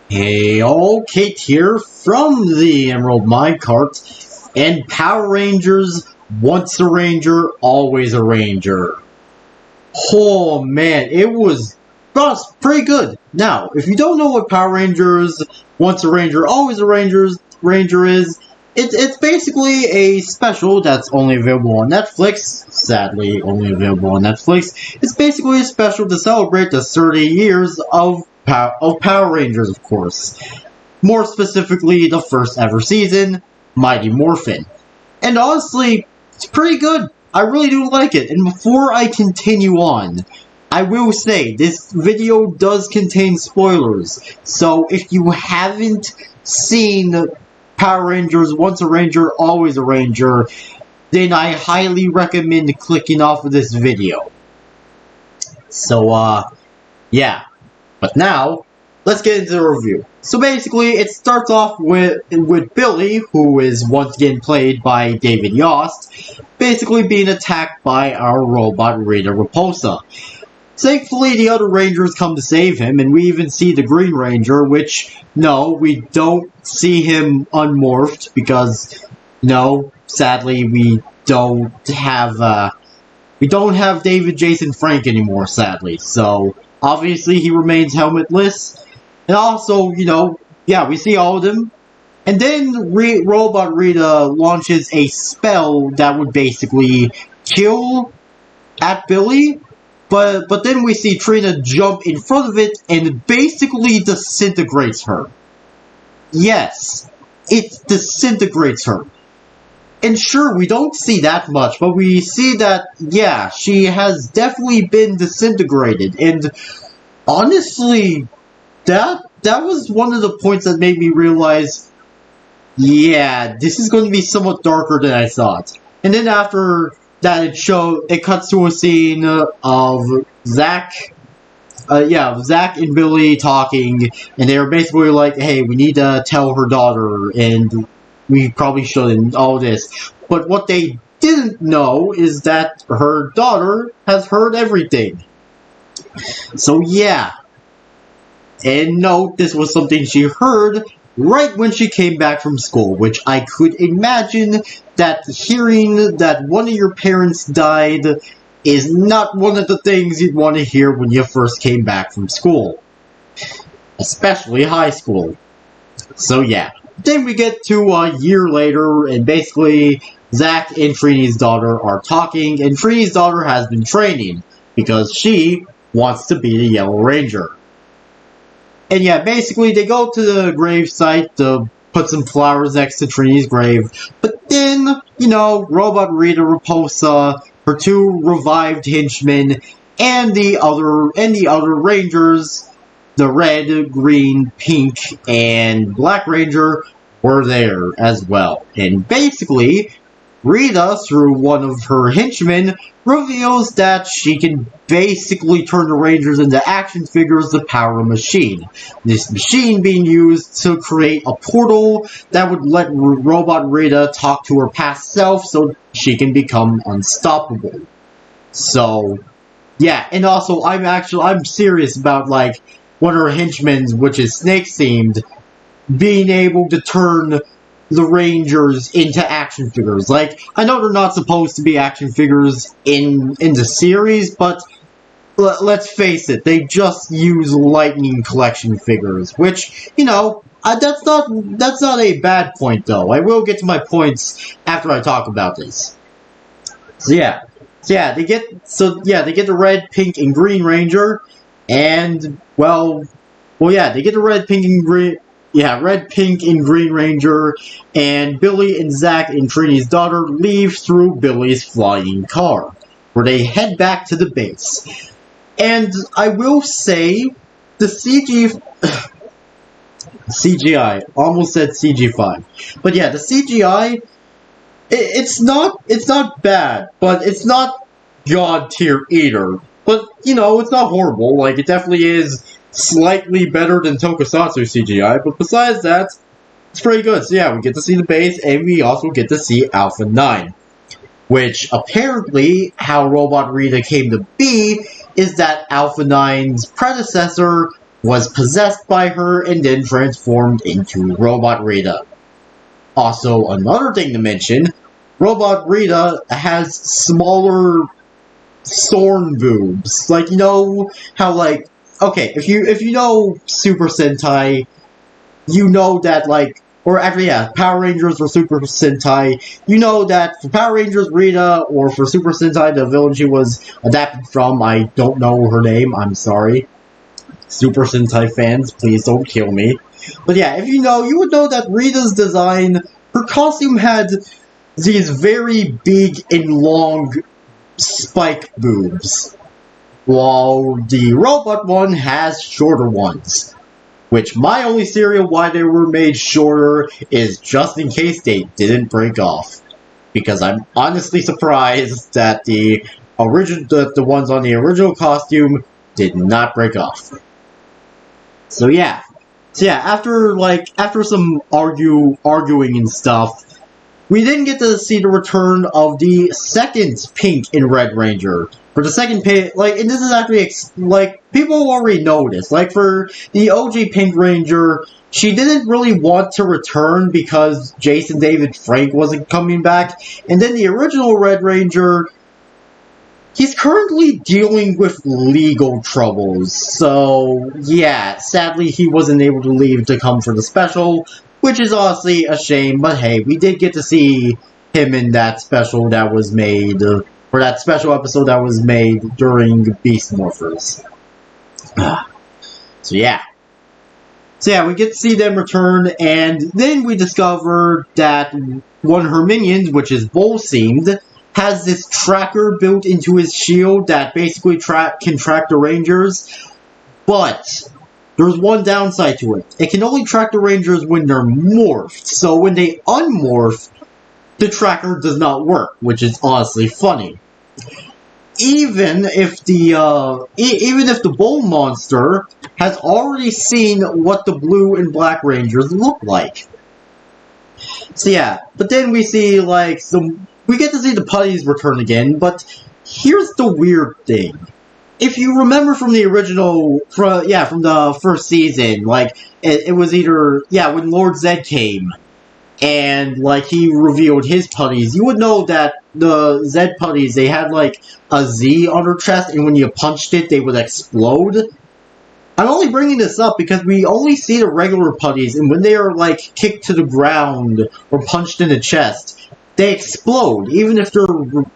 Hey, all, Kate here from the Emerald Minecart, and Power Rangers, once a Ranger, always a Ranger. Oh man, it was pretty good. Now, if you don't know what Power Rangers, once a Ranger, always a Ranger is, it's basically a special that's only available on Netflix, sadly only available on Netflix. It's basically a special to celebrate the 30 years of Power Rangers, of course. More specifically, the first ever season, Mighty Morphin. And honestly, it's pretty good. I really do like it. And before I continue on, I will say, this video does contain spoilers. So if you haven't seen Power Rangers, Once a Ranger, Always a Ranger, then I highly recommend clicking off of this video. So, yeah. But now, let's get into the review. So basically, it starts off with Billy, who is once again played by David Yost, basically being attacked by our robot Rita Repulsa. Thankfully, the other Rangers come to save him, and we even see the Green Ranger, which, no, we don't see him unmorphed, because, no, sadly, we don't have David Jason Frank anymore, sadly, so obviously, he remains helmetless. And also, you know, yeah, we see all of them. And then Robot Rita launches a spell that would basically kill at Billy. But then we see Trina jump in front of it and basically disintegrates her. Yes, it disintegrates her. And sure, we don't see that much, but we see that, yeah, she has definitely been disintegrated. And honestly, that was one of the points that made me realize, yeah, this is going to be somewhat darker than I thought. And then after that, it cuts to a scene of Zach and Billy talking, and they're basically like, hey, we need to tell her daughter, and we probably shouldn't, all this. But what they didn't know is that her daughter has heard everything. So yeah. And note, this was something she heard right when she came back from school, which I could imagine that hearing that one of your parents died is not one of the things you'd want to hear when you first came back from school. Especially high school. So yeah. Then we get to a year later, and basically, Zach and Trini's daughter are talking, and Trini's daughter has been training, because she wants to be the Yellow Ranger. And yeah, basically, they go to the grave site to put some flowers next to Trini's grave, but then, you know, Robot Rita Repulsa, her two revived henchmen, and the other Rangers, the red, green, pink, and black Ranger were there as well. And basically, Rita, through one of her henchmen, reveals that she can basically turn the Rangers into action figures to power a machine. This machine being used to create a portal that would let Robot Rita talk to her past self so she can become unstoppable. So, yeah, and also, I'm serious about, like, one of her henchmen, which is snake-themed, being able to turn the Rangers into action figures. Like, I know they're not supposed to be action figures in the series, but let's face it, they just use Lightning Collection figures, which, you know, that's not a bad point, though. I will get to my points after I talk about this. So they get the red, pink, and green Ranger, and they get the red, pink, and green. Yeah, red, pink, and green Ranger, and Billy and Zach and Trini's daughter leave through Billy's flying car, where they head back to the base. And I will say, the CGI, almost said CG5. But yeah, the CGI, it's not bad, but it's not god tier eater. But, you know, it's not horrible. Like, it definitely is slightly better than Tokusatsu CGI, but besides that, it's pretty good. So yeah, we get to see the base, and we also get to see Alpha 9. Which, apparently, how Robot Rita came to be is that Alpha 9's predecessor was possessed by her and then transformed into Robot Rita. Also, another thing to mention, Robot Rita has smaller Sorn boobs. Like, you know how, like, okay, if you know Super Sentai, you know that, like, or actually, yeah, Power Rangers or Super Sentai, you know that for Power Rangers Rita, or for Super Sentai, the villain she was adapted from, I don't know her name, I'm sorry. Super Sentai fans, please don't kill me. But yeah, if you know, you would know that Rita's design, her costume had these very big and long spike boobs, while the robot one has shorter ones. Which, my only theory of why they were made shorter is just in case they didn't break off. Because I'm honestly surprised that the ones on the original costume did not break off. So yeah, after some arguing and stuff, we didn't get to see the return of the second Pink and Red Ranger. For the second page, like, and this is actually, like, people already know this. Like, for the OG Pink Ranger, she didn't really want to return because Jason David Frank wasn't coming back. And then the original Red Ranger, he's currently dealing with legal troubles. So, yeah, sadly he wasn't able to leave to come for the special, which is honestly a shame. But hey, we did get to see him in that special that was made... for that special episode that was made during Beast Morphers. So yeah, we get to see them return, and then we discover that one of her minions, which is Volseamed, has this tracker built into his shield that basically can track the Rangers, but there's one downside to it. It can only track the Rangers when they're morphed, so when they unmorph, the tracker does not work, which is honestly funny. Even if the Bull Monster has already seen what the Blue and Black Rangers look like. So yeah, but then we see, like, we get to see the Putties return again, but here's the weird thing. If you remember from the original, from the first season, like, it was either, when Lord Zed came, and, like, he revealed his putties, you would know that the Zed putties, they had, like, a Z on their chest, and when you punched it, they would explode. I'm only bringing this up because we only see the regular putties, and when they are, like, kicked to the ground or punched in the chest, they explode, even if they're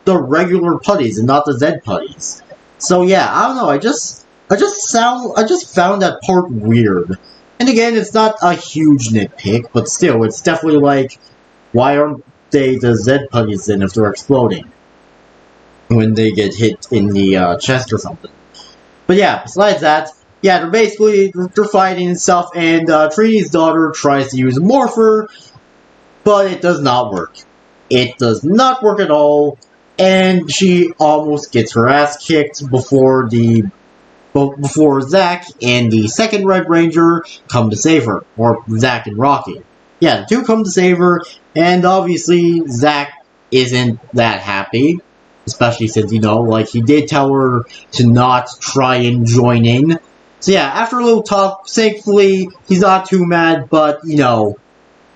the regular putties and not the Zed putties. So yeah, I don't know, I just found that part weird. And again, it's not a huge nitpick, but still, it's definitely like, why aren't they the Zed putties then if they're exploding? When they get hit in the chest or something. But yeah, besides that, they're fighting and stuff, and Trini's daughter tries to use a morpher, but it does not work. It does not work at all, and she almost gets her ass kicked before Zack and the second Red Ranger come to save her. Or Zack and Rocky. Yeah, the two come to save her, and obviously Zack isn't that happy. Especially since, he did tell her to not try and join in. So yeah, after a little talk, thankfully, he's not too mad, but,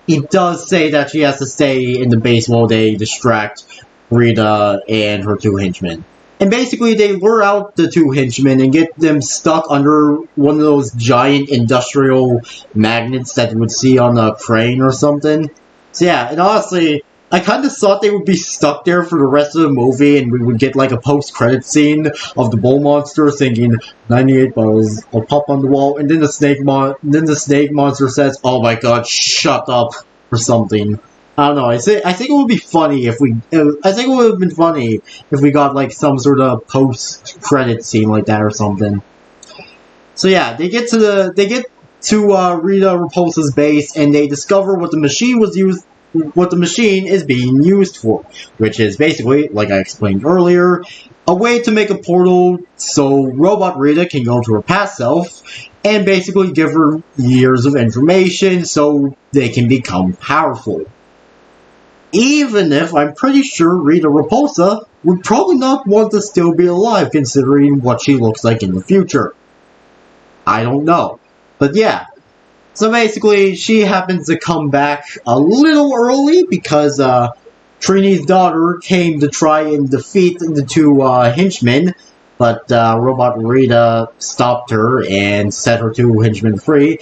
he does say that she has to stay in the base while they distract Rita and her two henchmen. And basically, they lure out the two henchmen and get them stuck under one of those giant industrial magnets that you would see on a crane or something. So yeah, and honestly, I kind of thought they would be stuck there for the rest of the movie, and we would get like a post-credit scene of the Bull Monster singing 98 balls, I'll pop on the wall, and then the snake monster says, "Oh my god, shut up," or something. I don't know. I think it would be funny if we. I think it would have been funny if we got like some sort of post-credit scene like that or something. So yeah, they get to Rita Repulsa's base, and they discover what the machine was used what the machine is being used for, which is basically, like I explained earlier, a way to make a portal so Robot Rita can go to her past self and basically give her years of information so they can become powerful. Even if I'm pretty sure Rita Repulsa would probably not want to still be alive considering what she looks like in the future. I don't know. But yeah. So basically, she happens to come back a little early because Trini's daughter came to try and defeat the two henchmen, but Robot Rita stopped her and set her two henchmen free.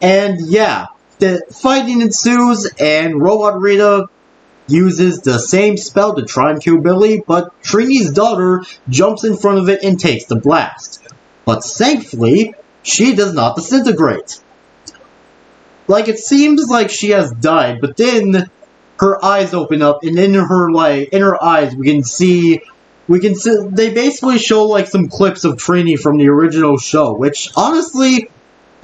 And yeah, the fighting ensues, and Robot Rita uses the same spell to try and kill Billy, but Trini's daughter jumps in front of it and takes the blast. But thankfully, she does not disintegrate. Like, it seems like she has died, but then her eyes open up, and in her eyes we can see they basically show like some clips of Trini from the original show, which honestly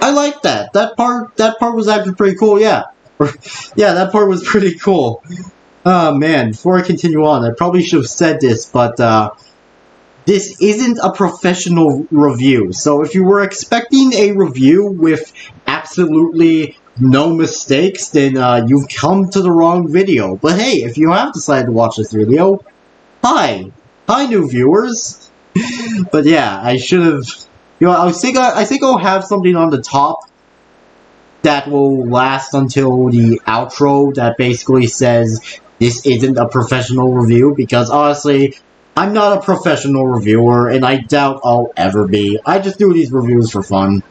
I like that. That part was actually pretty cool, yeah. Yeah, that part was pretty cool. Oh man, before I continue on, I probably should have said this, but this isn't a professional review. So if you were expecting a review with absolutely no mistakes, then you've come to the wrong video. But hey, if you have decided to watch this video, hi new viewers. But yeah, I should have, I think I'll have something on the top that will last until the outro that basically says this isn't a professional review, because honestly, I'm not a professional reviewer, and I doubt I'll ever be. I just do these reviews for fun.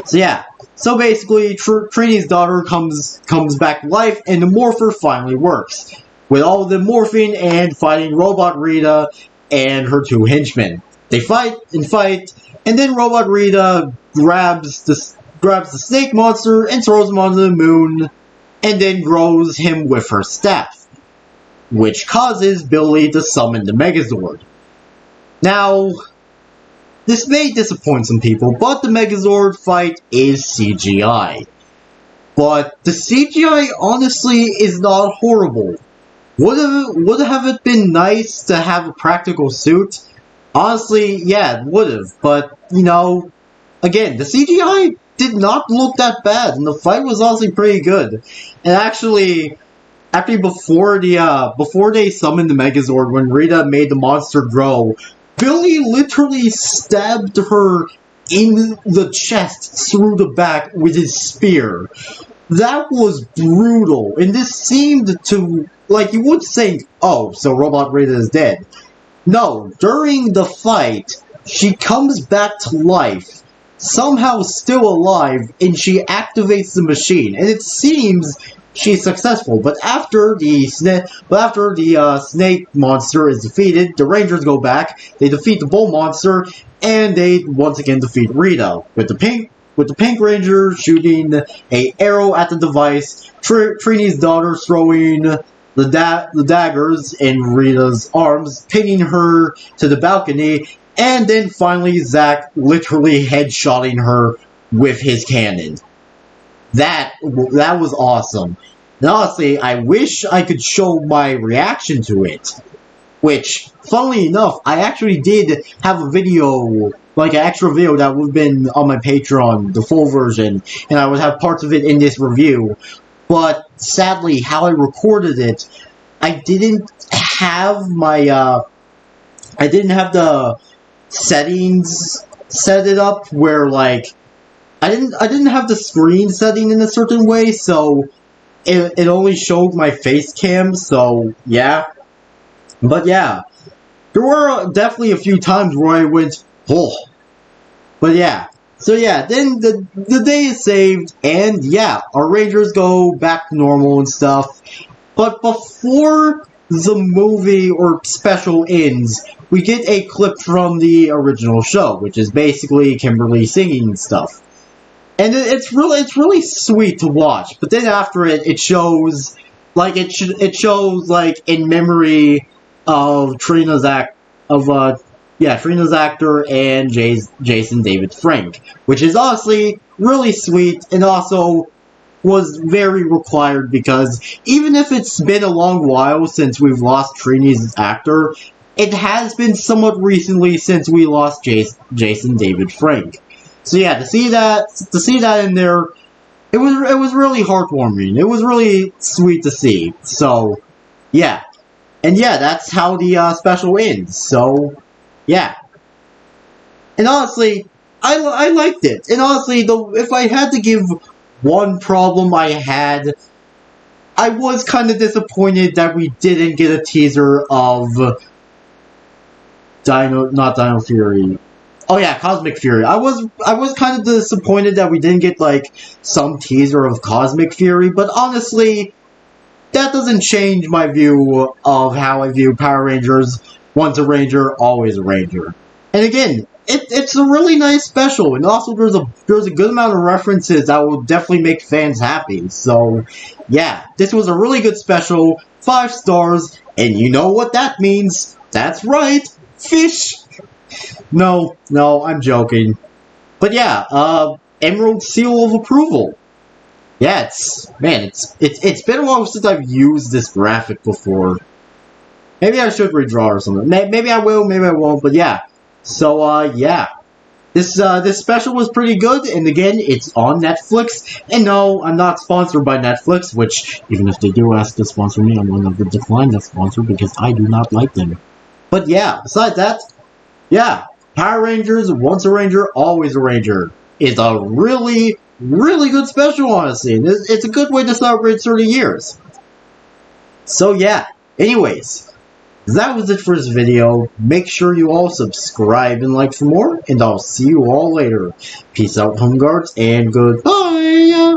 So yeah, so basically, Trini's daughter comes back to life, and the morpher finally works, with all the morphing and fighting Robot Rita and her two henchmen. They fight, and then Robot Rita grabs the snake monster and throws him onto the moon, and then grows him with her staff, which causes Billy to summon the Megazord. Now, this may disappoint some people, but the Megazord fight is CGI. But the CGI honestly is not horrible. Would have it been nice to have a practical suit? Honestly, yeah, it would have, but, you know, again, the CGI did not look that bad, and the fight was honestly pretty good. And actually before they summoned the Megazord, when Rita made the monster grow, Billy literally stabbed her in the chest through the back with his spear. That was brutal, and this seemed to, like, you would think, oh, so Robot Rita is dead. No, during the fight, she comes back to life, somehow still alive, and she activates the machine, and it seems she's successful. But after the snake monster is defeated, the Rangers go back, they defeat the bull monster, and they once again defeat Rita, with the pink ranger shooting an arrow at the device, Trini's daughter throwing the daggers in Rita's arms, pinning her to the balcony, and then finally Zack literally headshotting her with his cannon. That was awesome. And honestly, I wish I could show my reaction to it. Which, funnily enough, I actually did have a video, like an extra video that would have been on my Patreon, the full version, and I would have parts of it in this review. But sadly, how I recorded it, I didn't have the settings set it up where, like, I didn't have the screen setting in a certain way, so it only showed my face cam, so yeah. But yeah, there were definitely a few times where I went, oh. But yeah, so yeah, then the day is saved, and yeah, our Rangers go back to normal and stuff. But before the movie or special ends, we get a clip from the original show, which is basically Kimberly singing and stuff. And it's really sweet to watch. But then after it shows like in memory of Trina's actor and Jason David Frank, which is honestly really sweet, and also was very required because even if it's been a long while since we've lost Trini's actor, it has been somewhat recently since we lost Jason David Frank. So yeah, to see that in there, it was really heartwarming. It was really sweet to see. So yeah, and yeah, that's how the special ends. So yeah, and honestly, I liked it. And honestly, though, if I had to give one problem I had, I was kind of disappointed that we didn't get a teaser of not Dino Fury. Oh yeah, Cosmic Fury. I was kind of disappointed that we didn't get like some teaser of Cosmic Fury, but honestly, that doesn't change my view of how I view Power Rangers. Once a Ranger, always a Ranger. And again, it's a really nice special, and also there's a good amount of references that will definitely make fans happy. So yeah, this was a really good special, 5 stars, and you know what that means? That's right, fish. No, I'm joking. But yeah, Emerald Seal of Approval. Yeah, it's been a while since I've used this graphic before. Maybe I should redraw or something. Maybe I will, maybe I won't, but yeah. So, yeah. This special was pretty good, and again, it's on Netflix. And no, I'm not sponsored by Netflix, which, even if they do ask to sponsor me, I'm going to decline that sponsor because I do not like them. But yeah, besides that, yeah, Power Rangers, Once a Ranger, Always a Ranger is a really, really good special, honestly. And it's a good way to celebrate 30 years. So yeah, anyways, that was it for this video. Make sure you all subscribe and like for more, and I'll see you all later. Peace out, Home Guards, and goodbye!